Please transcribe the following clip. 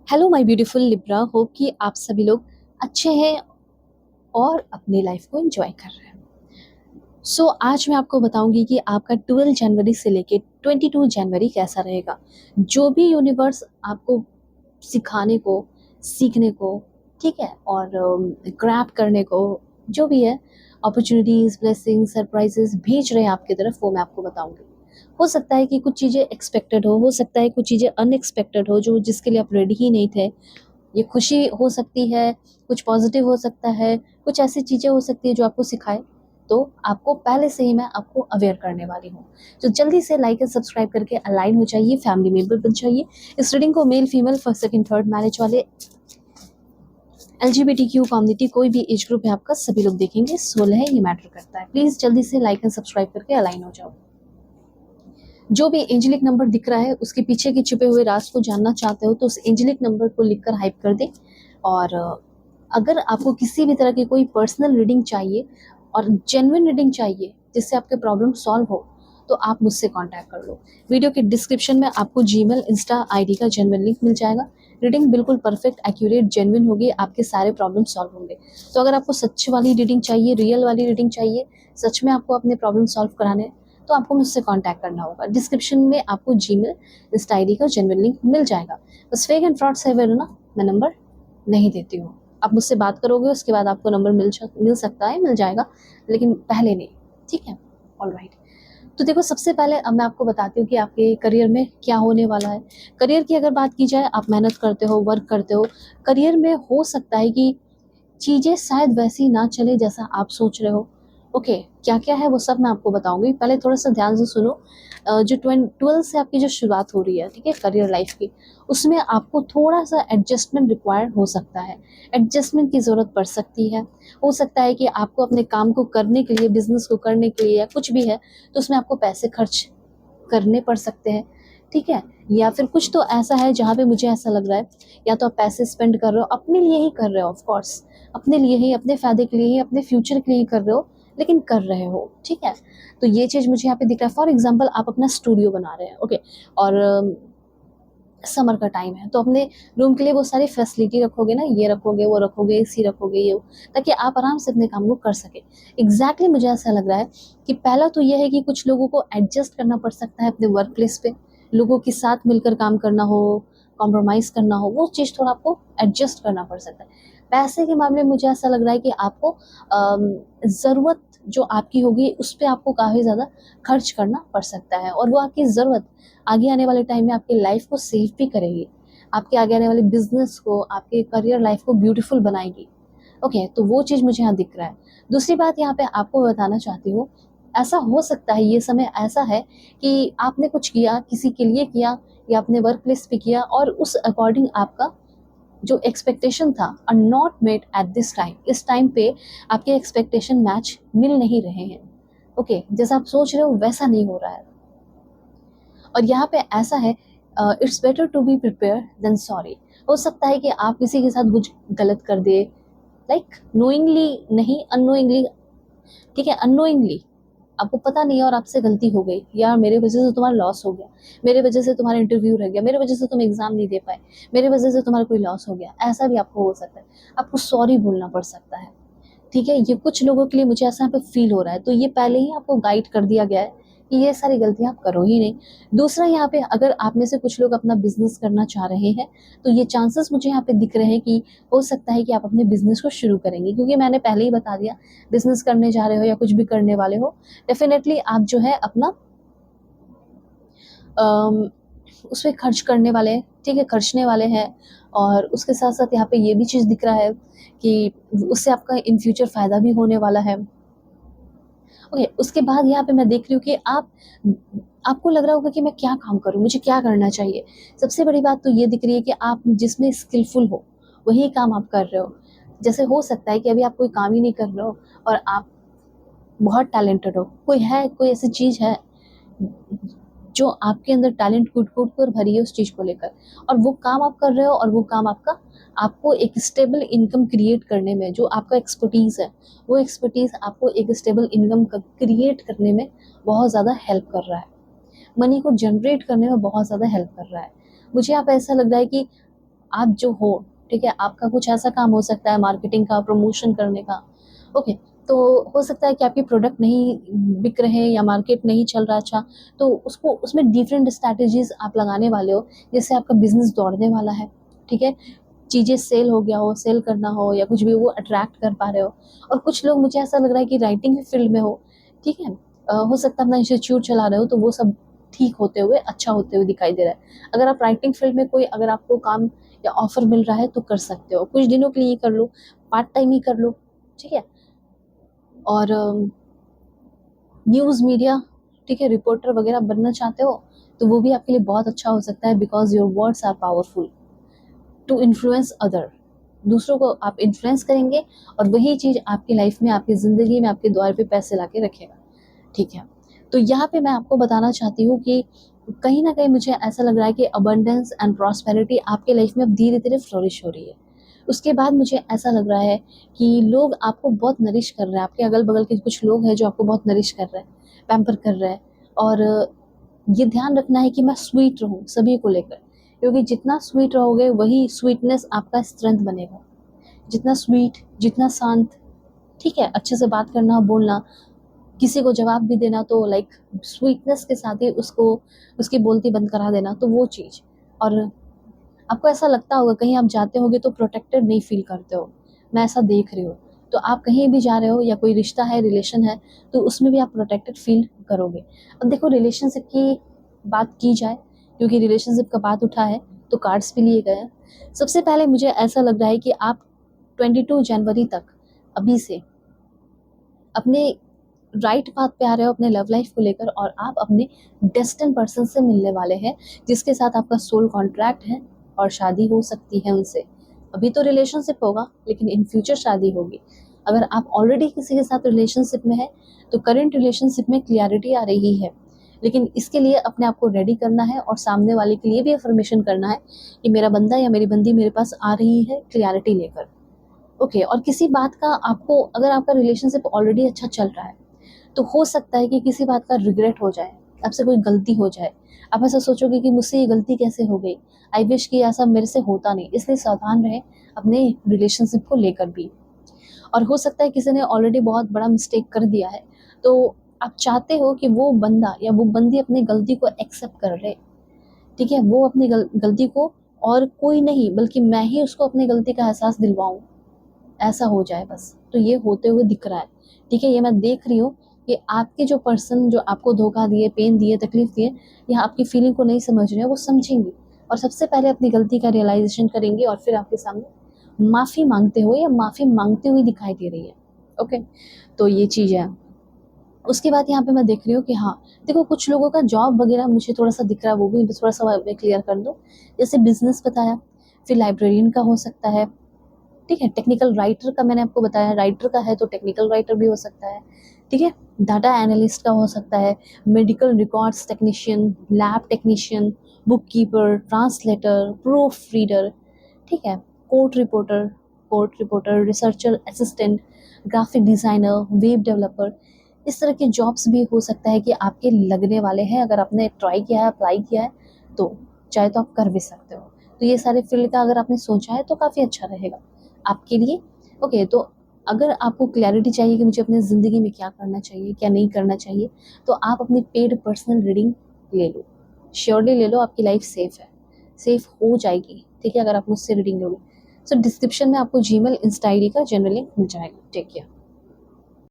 Hello my beautiful Libra, hope कि आप सभी लोग अच्छे हैं और अपनी लाइफ को एंजॉय कर रहे हैं। आज मैं आपको बताऊंगी कि आपका 12 जनवरी से लेके 22 जनवरी कैसा रहेगा। जो भी यूनिवर्स आपको सिखाने को, सीखने को, ठीक है, और ग्रैब करने को, जो भी है अपॉर्चुनिटीज, ब्लेसिंग्स, सरप्राइजेस भेज रहे हैं आपकी तरफ, वो मैं आपको बताऊंगी। हो सकता है कि कुछ चीज़ें एक्सपेक्टेड हो सकता है कुछ चीज़ें अनएक्सपेक्टेड हो, जो जिसके लिए आप रेडी ही नहीं थे। ये खुशी हो सकती है, कुछ पॉजिटिव हो सकता है, कुछ ऐसी चीज़ें हो सकती है जो आपको सिखाए। तो आपको पहले से ही मैं आपको अवेयर करने वाली हूँ। तो जल्दी से लाइक एंड सब्सक्राइब करके अलाइन हो जाइए, फैमिली मेंबर बन जाइए। इस रीडिंग को male, female, first, second, third marriage वाले, LGBTQ कम्युनिटी, कोई भी एज ग्रुप है आपका, सभी लोग देखेंगे। 16 है, ये मैटर करता है। प्लीज़ जल्दी से लाइक एंड सब्सक्राइब करके अलाइन हो जाओ। जो भी एंजेलिक नंबर दिख रहा है, उसके पीछे के छुपे हुए राज को जानना चाहते हो तो उस एंजेलिक नंबर को लिखकर हाइप कर दे। और अगर आपको किसी भी तरह की कोई पर्सनल रीडिंग चाहिए और जेन्युइन रीडिंग चाहिए जिससे आपके प्रॉब्लम सॉल्व हो, तो आप मुझसे कांटेक्ट कर लो। वीडियो के डिस्क्रिप्शन में आपको जीमेल, इंस्टा आईडी का जेन्युइन लिंक मिल जाएगा। रीडिंग बिल्कुल परफेक्ट, एक्यूरेट, जेन्युइन होगी, आपके सारे प्रॉब्लम सॉल्व होंगे। तो अगर आपको सच वाली रीडिंग चाहिए, रियल वाली रीडिंग चाहिए, सच में आपको अपने प्रॉब्लम सॉल्व कराने हैं, तो आपको मुझसे कांटेक्ट करना होगा। डिस्क्रिप्शन में आपको जीमेल, इंस्टा आईडी का जेन्युइन लिंक मिल जाएगा। बस फेक एंड फ्रॉड से अवेयर होना, मैं नंबर नहीं देती हूँ। आप मुझसे बात करोगे, उसके बाद आपको नंबर मिल सकता है, मिल जाएगा, लेकिन पहले नहीं। ठीक है, ऑल राइट। तो देखो, सबसे पहले अब मैं आपको बताती हूँ कि आपके करियर में क्या होने वाला है। करियर की अगर बात की जाए, आप मेहनत करते हो, वर्क करते हो, करियर में हो सकता है कि चीज़ें शायद वैसी ना चले जैसा आप सोच रहे हो। ओके, क्या क्या है वो सब मैं आपको बताऊंगी। पहले थोड़ा सा ध्यान से सुनो। जो 12 से आपकी जो शुरुआत हो रही है, ठीक है, करियर लाइफ की, उसमें आपको थोड़ा सा एडजस्टमेंट रिक्वायर्ड हो सकता है। एडजस्टमेंट की ज़रूरत पड़ सकती है। हो सकता है कि आपको अपने काम को करने के लिए, बिजनेस को करने के लिए, या कुछ भी है, तो उसमें आपको पैसे खर्च करने पड़ सकते हैं। ठीक है, या फिर कुछ तो ऐसा है जहाँ पे मुझे ऐसा लग रहा है, या तो आप पैसे स्पेंड कर रहे हो, अपने लिए ही कर रहे हो, ऑफ कोर्स अपने लिए ही, अपने फ़ायदे के लिए ही, अपने फ्यूचर के लिए ही कर रहे हो, लेकिन कर रहे हो। ठीक है, तो ये चीज़ मुझे यहाँ पे दिख रहा है। फॉर एग्जाम्पल, आप अपना स्टूडियो बना रहे हैं, ओके, और समर का टाइम है, तो अपने रूम के लिए वो सारी फैसिलिटी रखोगे ना, ये रखोगे, वो रखोगे, एसी रखोगे, ये ताकि आप आराम से अपने काम को कर सके। एग्जैक्टली मुझे ऐसा लग रहा है कि पहला तो ये है कि कुछ लोगों को एडजस्ट करना पड़ सकता है अपने वर्क प्लेस पे। लोगों के साथ मिलकर काम करना हो, कॉम्प्रोमाइज़ करना हो, वो चीज़ थोड़ा आपको एडजस्ट करना पड़ सकता है। पैसे के मामले में मुझे ऐसा लग रहा है कि आपको ज़रूरत जो आपकी होगी उस पर आपको काफ़ी ज़्यादा खर्च करना पड़ सकता है, और वो आपकी ज़रूरत आगे आने वाले टाइम में आपकी लाइफ को सेव भी करेगी, आपके आगे आने वाले बिजनेस को, आपके करियर लाइफ को ब्यूटीफुल बनाएगी। ओके, तो वो चीज़ मुझे यहाँ दिख रहा है। दूसरी बात यहाँ पे आपको बताना चाहती हूँ, ऐसा हो सकता है, ये समय ऐसा है कि आपने कुछ किया, किसी के लिए किया, या अपने वर्क प्लेस पे किया, और उस अकॉर्डिंग आपका जो एक्सपेक्टेशन था are not met at this time. इस टाइम पे आपके एक्सपेक्टेशन मैच मिल नहीं रहे हैं। ओके, जैसा आप सोच रहे हो वैसा नहीं हो रहा है। और यहाँ पे ऐसा है, it's better to be prepare than sorry. हो सकता है कि आप किसी के साथ कुछ गलत कर दे, लाइक नोइंगली नहीं, अननोइंगली। ठीक है, अननोइंगली आपको पता नहीं है और आपसे गलती हो गई, यार मेरे वजह से तुम्हारा लॉस हो गया, मेरे वजह से तुम्हारा इंटरव्यू रह गया, मेरे वजह से तुम एग्जाम नहीं दे पाए, मेरे वजह से तुम्हारा कोई लॉस हो गया, ऐसा भी आपको हो सकता है। आपको सॉरी बोलना पड़ सकता है। ठीक है, ये कुछ लोगों के लिए मुझे ऐसा यहाँ पे फील हो रहा है, तो ये पहले ही आपको गाइड कर दिया गया है कि ये सारी गलतियां आप करो ही नहीं। दूसरा, यहाँ पे अगर आप में से कुछ लोग अपना बिजनेस करना चाह रहे हैं, तो ये चांसेस मुझे यहाँ पे दिख रहे हैं कि हो सकता है कि आप अपने बिजनेस को शुरू करेंगे, क्योंकि मैंने पहले ही बता दिया, बिजनेस करने जा रहे हो या कुछ भी करने वाले हो, डेफिनेटली आप जो है अपना उस पर खर्च करने वाले हैं। ठीक है, खर्चने वाले हैं। और उसके साथ साथ यहाँ पे ये भी चीज़ दिख रहा है कि उससे आपका इन फ्यूचर फ़ायदा भी होने वाला है। ओके, उसके बाद यहाँ पे मैं देख रही हूँ कि आपको लग रहा होगा कि मैं क्या काम करूँ, मुझे क्या करना चाहिए। सबसे बड़ी बात तो ये दिख रही है कि आप जिसमें स्किलफुल हो वही काम आप कर रहे हो। जैसे हो सकता है कि अभी आप कोई काम ही नहीं कर रहे हो और आप बहुत टैलेंटेड हो, कोई है, कोई ऐसी चीज़ है जो आपके अंदर टैलेंट कूट कूट कर भरी है उस चीज़ को लेकर, और वो काम आप कर रहे हो, और वो काम आपका आपको एक स्टेबल इनकम क्रिएट करने में, जो आपका एक्सपर्टीज़ है, वो एक्सपर्टीज़ आपको एक स्टेबल इनकम क्रिएट करने में बहुत ज़्यादा हेल्प कर रहा है, मनी को जनरेट करने में बहुत ज़्यादा हेल्प कर रहा है। मुझे यहाँ पे ऐसा लग रहा है कि आप जो हो, ठीक है, आपका कुछ ऐसा काम हो सकता है मार्केटिंग का, प्रमोशन करने का, ओके। तो हो सकता है कि आपके प्रोडक्ट नहीं बिक रहे या मार्केट नहीं चल रहा अच्छा, तो उसको उसमें डिफरेंट स्ट्रैटेजीज आप लगाने वाले हो जिससे आपका बिजनेस दौड़ने वाला है, ठीक है। चीज़ें सेल हो गया हो, सेल करना हो या कुछ भी, वो अट्रैक्ट कर पा रहे हो। और कुछ लोग, मुझे ऐसा लग रहा है कि राइटिंग की फील्ड में हो, ठीक है, हो सकता है अपना इंस्टीट्यूट चला रहे हो, तो वो सब ठीक होते हुए, अच्छा होते हुए दिखाई दे रहा है। अगर आप राइटिंग फील्ड में कोई, अगर आपको काम या ऑफर मिल रहा है तो कर सकते हो, कुछ दिनों के लिए कर लो, पार्ट टाइम ही कर लो, ठीक है। और न्यूज़ मीडिया, ठीक है, रिपोर्टर वगैरह बनना चाहते हो तो वो भी आपके लिए बहुत अच्छा हो सकता है, because your words are powerful to influence other. दूसरों को आप इन्फ्लुएंस करेंगे और वही चीज़ आपकी लाइफ में, आपकी ज़िंदगी में, आपके द्वार पे पैसे ला के रखेगा, ठीक है। तो यहाँ पे मैं आपको बताना चाहती हूँ कि कहीं ना कहीं मुझे ऐसा लग रहा है कि अबंडेंस एंड प्रॉस्पेरिटी आपके लाइफ में अब धीरे धीरे फ्लोरिश हो रही है। उसके बाद मुझे ऐसा लग रहा है कि लोग आपको बहुत नरिश कर रहे हैं, आपके अगल बगल के कुछ लोग हैं जो आपको बहुत नरिश कर रहे हैं, पैम्पर कर रहे हैं। और ये ध्यान रखना है कि मैं स्वीट रहूँ सभी को लेकर, क्योंकि जितना स्वीट रहोगे वही स्वीटनेस आपका स्ट्रेंथ बनेगा। जितना स्वीट, जितना शांत, ठीक है, अच्छे से बात करना, बोलना, किसी को जवाब भी देना तो लाइक स्वीटनेस के साथ ही उसको, उसकी बोलती बंद करा देना, तो वो चीज़। और आपको ऐसा लगता होगा कहीं आप जाते होगे तो प्रोटेक्टेड नहीं फील करते हो, मैं ऐसा देख रही हूँ। तो आप कहीं भी जा रहे हो या कोई रिश्ता है, रिलेशन है, तो उसमें भी आप प्रोटेक्टेड फील करोगे। अब देखो, रिलेशनशिप की बात की जाए, क्योंकि रिलेशनशिप का बात उठा है तो कार्ड्स भी लिए गए हैं। सबसे पहले मुझे ऐसा लग रहा है कि आप 22 जनवरी तक अभी से अपने राइट पाथ पे आ रहे हो अपने लव लाइफ को लेकर, और आप अपने डेस्टिन पर्सन से मिलने वाले हैं जिसके साथ आपका सोल कॉन्ट्रैक्ट है और शादी हो सकती है उनसे। अभी तो रिलेशनशिप होगा लेकिन इन फ्यूचर शादी होगी। अगर आप ऑलरेडी किसी के साथ रिलेशनशिप में है तो करंट रिलेशनशिप में क्लियरिटी आ रही है, लेकिन इसके लिए अपने आप को रेडी करना है और सामने वाले के लिए भी अफर्मेशन करना है कि मेरा बंदा या मेरी बंदी मेरे पास आ रही है क्लियरिटी लेकर, ओके। और किसी बात का आपको, अगर आपका रिलेशनशिप ऑलरेडी अच्छा चल रहा है तो हो सकता है कि किसी बात का रिग्रेट हो जाए, आपसे कोई गलती हो जाए, आप ऐसा सोचोगे कि मुझसे ये गलती कैसे हो गई, आई विश कि ऐसा मेरे से होता नहीं, इसलिए सावधान रहें अपने रिलेशनशिप को लेकर भी। और हो सकता है किसी ने ऑलरेडी बहुत बड़ा मिस्टेक कर दिया है, तो आप चाहते हो कि वो बंदा या वो बंदी अपनी गलती को एक्सेप्ट कर ले, ठीक है, वो अपनी गलती को, और कोई नहीं बल्कि मैं ही उसको अपनी गलती का एहसास दिलवाऊं, ऐसा हो जाए बस। तो ये होते हुए दिख रहा है, ठीक है, ये मैं देख रही हूँ कि आपके जो पर्सन जो आपको धोखा दिए, पेन दिए, तकलीफ दिए, या आपकी फीलिंग को नहीं समझ रहे हैं, वो समझेंगे और सबसे पहले अपनी गलती का रियलाइजेशन करेंगे और फिर आपके सामने माफ़ी मांगते हुए या माफ़ी मांगते हुए दिखाई दे रही है, ओके। तो ये चीज़ है। उसके बाद यहाँ पे मैं देख रही हूँ कि हाँ, देखो, कुछ लोगों का जॉब वगैरह मुझे थोड़ा सा दिख रहा है, वो भी थोड़ा सा मैं क्लियर कर दूँ। जैसे बिजनेस बताया, फिर लाइब्रेरियन का हो सकता है, ठीक है, टेक्निकल राइटर का मैंने आपको बताया, राइटर का है तो टेक्निकल राइटर भी हो सकता है, ठीक है, डाटा एनालिस्ट का हो सकता है, medical records technician, lab technician, book keeper, translator, proof reader, ठीक है, court reporter, researcher assistant, graphic designer, web developer, इस तरह के जॉब्स भी हो सकता है कि आपके लगने वाले हैं। अगर आपने ट्राई किया है, अप्लाई किया है, तो चाहे तो आप कर भी सकते हो। तो ये सारे फील्ड का अगर आपने सोचा है तो काफ़ी अच्छा रहेगा आपके लिए, ओके। तो अगर आपको क्लैरिटी चाहिए कि मुझे अपनी ज़िंदगी में क्या करना चाहिए, क्या नहीं करना चाहिए, तो आप अपनी पेड पर्सनल रीडिंग ले लो, श्योरली ले लो, आपकी लाइफ सेफ़ है, सेफ़ हो जाएगी, ठीक है, अगर आप मुझसे रीडिंग लोगे। सो डिस्क्रिप्शन में आपको जीमेल, इंस्टा आईडी का जनरल लिंक मिल जाएगा। Take care.